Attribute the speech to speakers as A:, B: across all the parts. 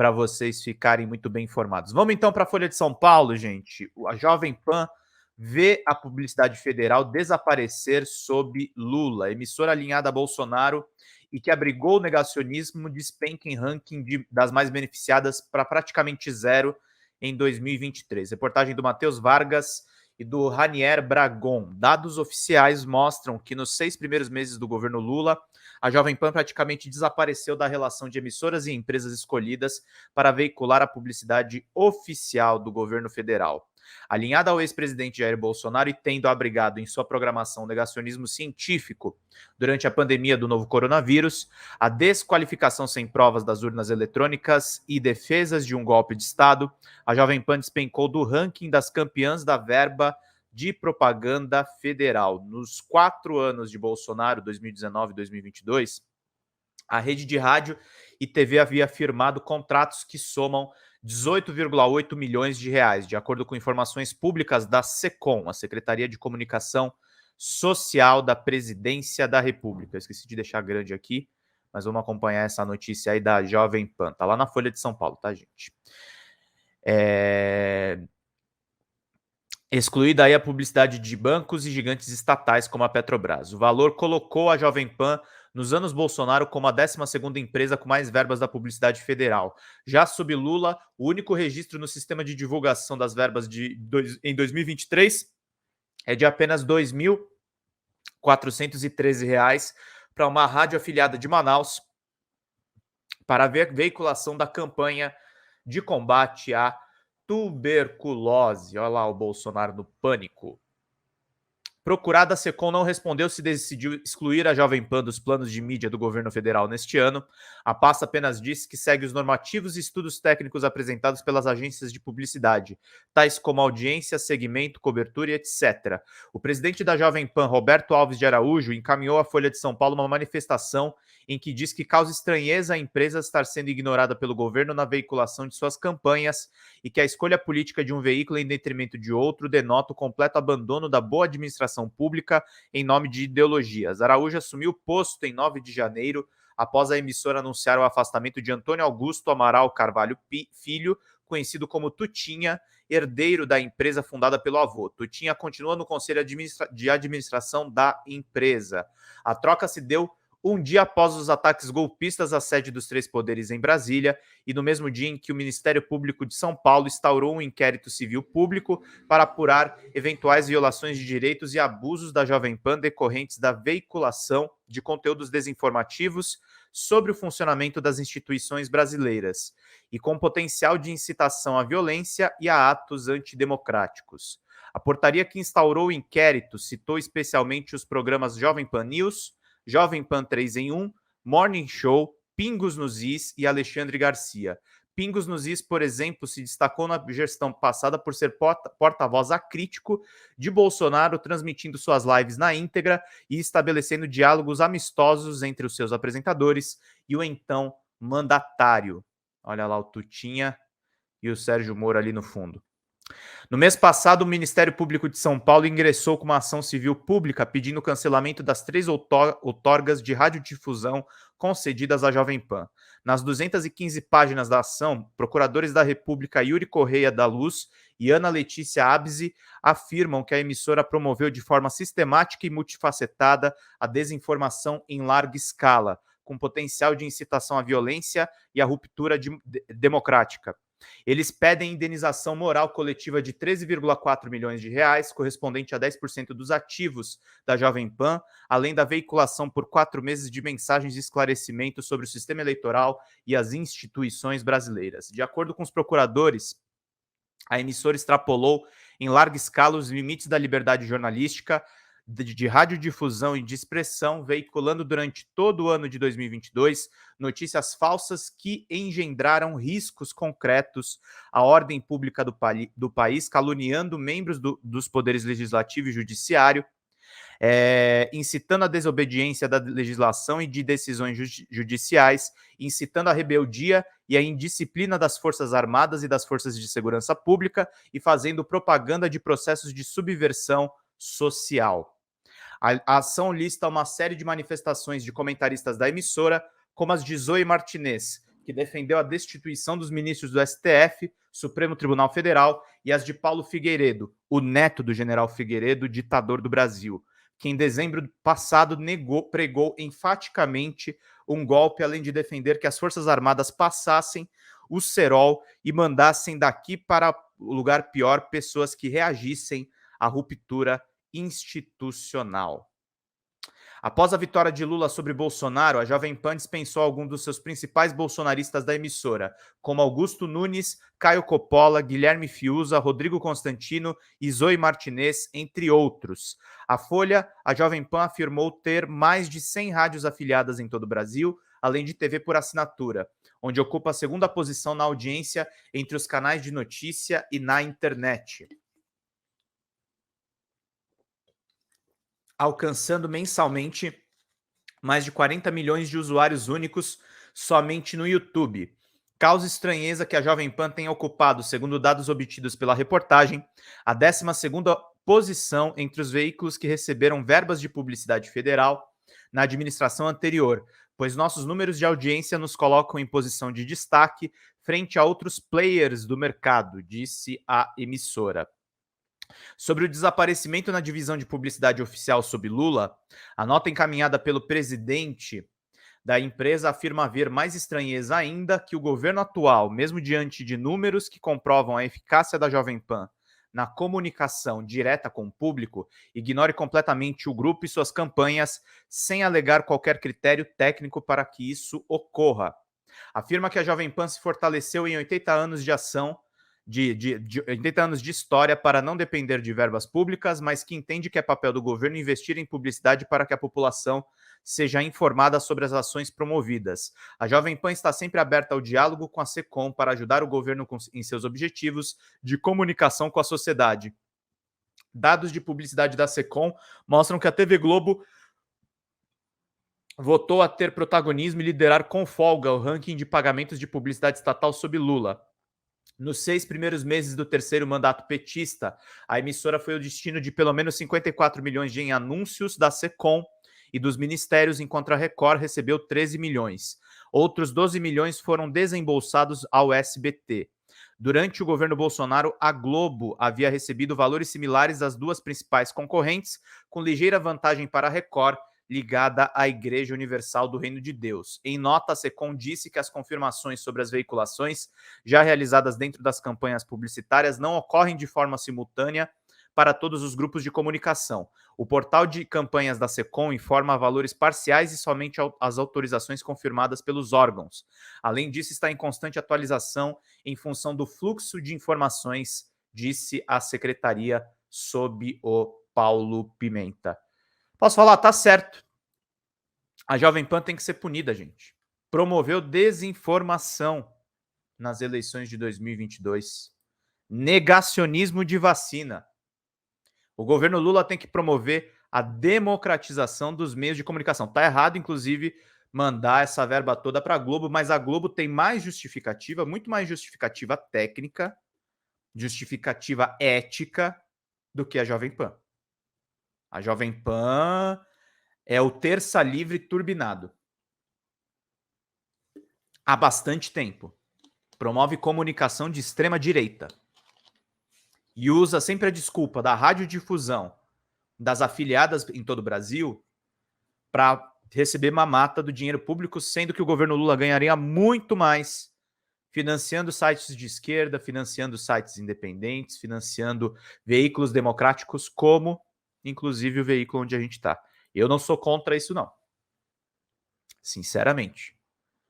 A: para vocês ficarem muito bem informados. Vamos então para a Folha de São Paulo, gente. A Jovem Pan vê a publicidade federal desaparecer sob Lula. Emissora alinhada a Bolsonaro e que abrigou o negacionismo despenca em ranking das mais beneficiadas para praticamente zero em 2023. Reportagem do Matheus Vargas e do Ranier Bragon. Dados oficiais mostram que nos 6 primeiros meses do governo Lula, a Jovem Pan praticamente desapareceu da relação de emissoras e empresas escolhidas para veicular a publicidade oficial do governo federal. Alinhada ao ex-presidente Jair Bolsonaro e tendo abrigado em sua programação o negacionismo científico durante a pandemia do novo coronavírus, a desqualificação sem provas das urnas eletrônicas e defesas de um golpe de Estado, a Jovem Pan despencou do ranking das campeãs da verba de propaganda federal. Nos 4 anos de Bolsonaro, 2019 e 2022, a rede de rádio e TV havia firmado contratos que somam 18,8 milhões de reais, de acordo com informações públicas da SECOM, a Secretaria de Comunicação Social da Presidência da República. Eu esqueci de deixar grande aqui, mas vamos acompanhar essa notícia aí da Jovem Pan. Tá lá na Folha de São Paulo, tá, gente? Excluída aí a publicidade de bancos e gigantes estatais como a Petrobras. O Valor colocou a Jovem Pan nos anos Bolsonaro como a 12ª empresa com mais verbas da publicidade federal. Já sob Lula, o único registro no sistema de divulgação das verbas em 2023 é de apenas R$ 2.413 para uma rádio afiliada de Manaus para a veiculação da campanha de combate à tuberculose. Olha lá o Bolsonaro no pânico. Procurada, a SECOM não respondeu se decidiu excluir a Jovem Pan dos planos de mídia do governo federal neste ano. A pasta apenas disse que segue os normativos e estudos técnicos apresentados pelas agências de publicidade, tais como audiência, segmento, cobertura e etc. O presidente da Jovem Pan, Roberto Alves de Araújo, encaminhou à Folha de São Paulo uma manifestação em que diz que causa estranheza a empresa estar sendo ignorada pelo governo na veiculação de suas campanhas e que a escolha política de um veículo em detrimento de outro denota o completo abandono da boa administração pública em nome de ideologias. Araújo assumiu o posto em 9 de janeiro, após a emissora anunciar o afastamento de Antônio Augusto Amaral Carvalho Filho, conhecido como Tutinha, herdeiro da empresa fundada pelo avô. Tutinha continua no conselho de administração da empresa. A troca se deu um dia após os ataques golpistas à sede dos Três Poderes em Brasília e no mesmo dia em que o Ministério Público de São Paulo instaurou um inquérito civil público para apurar eventuais violações de direitos e abusos da Jovem Pan decorrentes da veiculação de conteúdos desinformativos sobre o funcionamento das instituições brasileiras e com potencial de incitação à violência e a atos antidemocráticos. A portaria que instaurou o inquérito citou especialmente os programas Jovem Pan News, Jovem Pan 3 em 1, Morning Show, Pingos nos Is e Alexandre Garcia. Pingos nos Is, por exemplo, se destacou na gestão passada por ser porta-voz acrítico de Bolsonaro, transmitindo suas lives na íntegra e estabelecendo diálogos amistosos entre os seus apresentadores e o então mandatário. Olha lá o Tutinha e o Sérgio Moro ali no fundo. No mês passado, o Ministério Público de São Paulo ingressou com uma ação civil pública pedindo o cancelamento das 3 outorgas de radiodifusão concedidas à Jovem Pan. Nas 215 páginas da ação, procuradores da República Yuri Correia da Luz e Ana Letícia Abzi afirmam que a emissora promoveu de forma sistemática e multifacetada a desinformação em larga escala, com potencial de incitação à violência e à ruptura democrática. Eles pedem indenização moral coletiva de 13,4 milhões de reais, correspondente a 10% dos ativos da Jovem Pan, além da veiculação por 4 meses de mensagens de esclarecimento sobre o sistema eleitoral e as instituições brasileiras. De acordo com os procuradores, a emissora extrapolou em larga escala os limites da liberdade jornalística, de radiodifusão e de expressão, veiculando durante todo o ano de 2022 notícias falsas que engendraram riscos concretos à ordem pública do país, caluniando membros dos poderes legislativo e judiciário, incitando a desobediência da legislação e de decisões judiciais, incitando a rebeldia e a indisciplina das Forças Armadas e das Forças de Segurança Pública e fazendo propaganda de processos de subversão social. A ação lista uma série de manifestações de comentaristas da emissora, como as de Zoe Martinez, que defendeu a destituição dos ministros do STF, Supremo Tribunal Federal, e as de Paulo Figueiredo, o neto do general Figueiredo, ditador do Brasil, que em dezembro passado pregou enfaticamente um golpe, além de defender que as Forças Armadas passassem o cerol e mandassem daqui para o lugar pior pessoas que reagissem à ruptura institucional. Após a vitória de Lula sobre Bolsonaro, a Jovem Pan dispensou alguns dos seus principais bolsonaristas da emissora, como Augusto Nunes, Caio Coppola, Guilherme Fiuza, Rodrigo Constantino e Zoe Martinez, entre outros. A Folha, a Jovem Pan afirmou ter mais de 100 rádios afiliadas em todo o Brasil, além de TV por assinatura, onde ocupa a segunda posição na audiência entre os canais de notícia e na internet, alcançando mensalmente mais de 40 milhões de usuários únicos somente no YouTube. Causa estranheza que a Jovem Pan tenha ocupado, segundo dados obtidos pela reportagem, a 12ª posição entre os veículos que receberam verbas de publicidade federal na administração anterior, pois nossos números de audiência nos colocam em posição de destaque frente a outros players do mercado, disse a emissora. Sobre o desaparecimento na divisão de publicidade oficial sob Lula, a nota encaminhada pelo presidente da empresa afirma haver mais estranheza ainda que o governo atual, mesmo diante de números que comprovam a eficácia da Jovem Pan na comunicação direta com o público, ignore completamente o grupo e suas campanhas sem alegar qualquer critério técnico para que isso ocorra. Afirma que a Jovem Pan se fortaleceu em 80 anos de ação, de 80 anos de história para não depender de verbas públicas, mas que entende que é papel do governo investir em publicidade para que a população seja informada sobre as ações promovidas. A Jovem Pan está sempre aberta ao diálogo com a SECOM para ajudar o governo em seus objetivos de comunicação com a sociedade. Dados de publicidade da SECOM mostram que a TV Globo votou a ter protagonismo e liderar com folga o ranking de pagamentos de publicidade estatal sob Lula. Nos 6 primeiros meses do terceiro mandato petista, a emissora foi o destino de pelo menos 54 milhões em anúncios da SECOM e dos ministérios, enquanto a Record recebeu 13 milhões. Outros 12 milhões foram desembolsados ao SBT. Durante o governo Bolsonaro, a Globo havia recebido valores similares às duas principais concorrentes, com ligeira vantagem para a Record, ligada à Igreja Universal do Reino de Deus. Em nota, a SECOM disse que as confirmações sobre as veiculações já realizadas dentro das campanhas publicitárias não ocorrem de forma simultânea para todos os grupos de comunicação. O portal de campanhas da SECOM informa valores parciais e somente as autorizações confirmadas pelos órgãos. Além disso, está em constante atualização em função do fluxo de informações, disse a secretaria sob o Paulo Pimenta. Posso falar? Tá certo. A Jovem Pan tem que ser punida, gente. Promoveu desinformação nas eleições de 2022. Negacionismo de vacina. O governo Lula tem que promover a democratização dos meios de comunicação. Tá errado, inclusive, mandar essa verba toda para a Globo, mas a Globo tem mais justificativa, muito mais justificativa técnica, justificativa ética do que a Jovem Pan. A Jovem Pan é o terça livre turbinado. Há bastante tempo. Promove comunicação de extrema direita. E usa sempre a desculpa da radiodifusão das afiliadas em todo o Brasil para receber mamata do dinheiro público, sendo que o governo Lula ganharia muito mais financiando sites de esquerda, financiando sites independentes, financiando veículos democráticos como, inclusive, o veículo onde a gente está. Eu não sou contra isso, não. Sinceramente.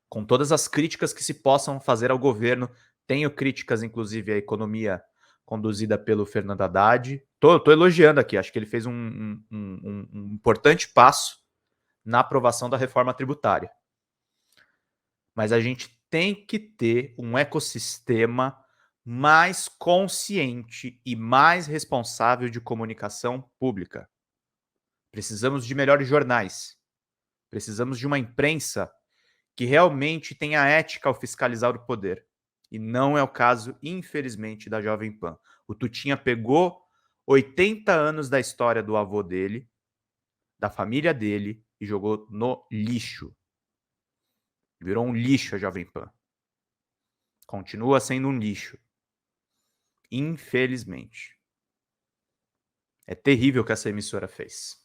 A: Com todas as críticas que se possam fazer ao governo, tenho críticas, inclusive, à economia conduzida pelo Fernando Haddad. Tô elogiando aqui, acho que ele fez um importante passo na aprovação da reforma tributária. Mas a gente tem que ter um ecossistema mais consciente e mais responsável de comunicação pública. Precisamos de melhores jornais. Precisamos de uma imprensa que realmente tenha ética ao fiscalizar o poder. E não é o caso, infelizmente, da Jovem Pan. O Tutinha pegou 80 anos da história do avô dele, da família dele, e jogou no lixo. Virou um lixo a Jovem Pan. Continua sendo um lixo. Infelizmente. É terrível o que essa emissora fez.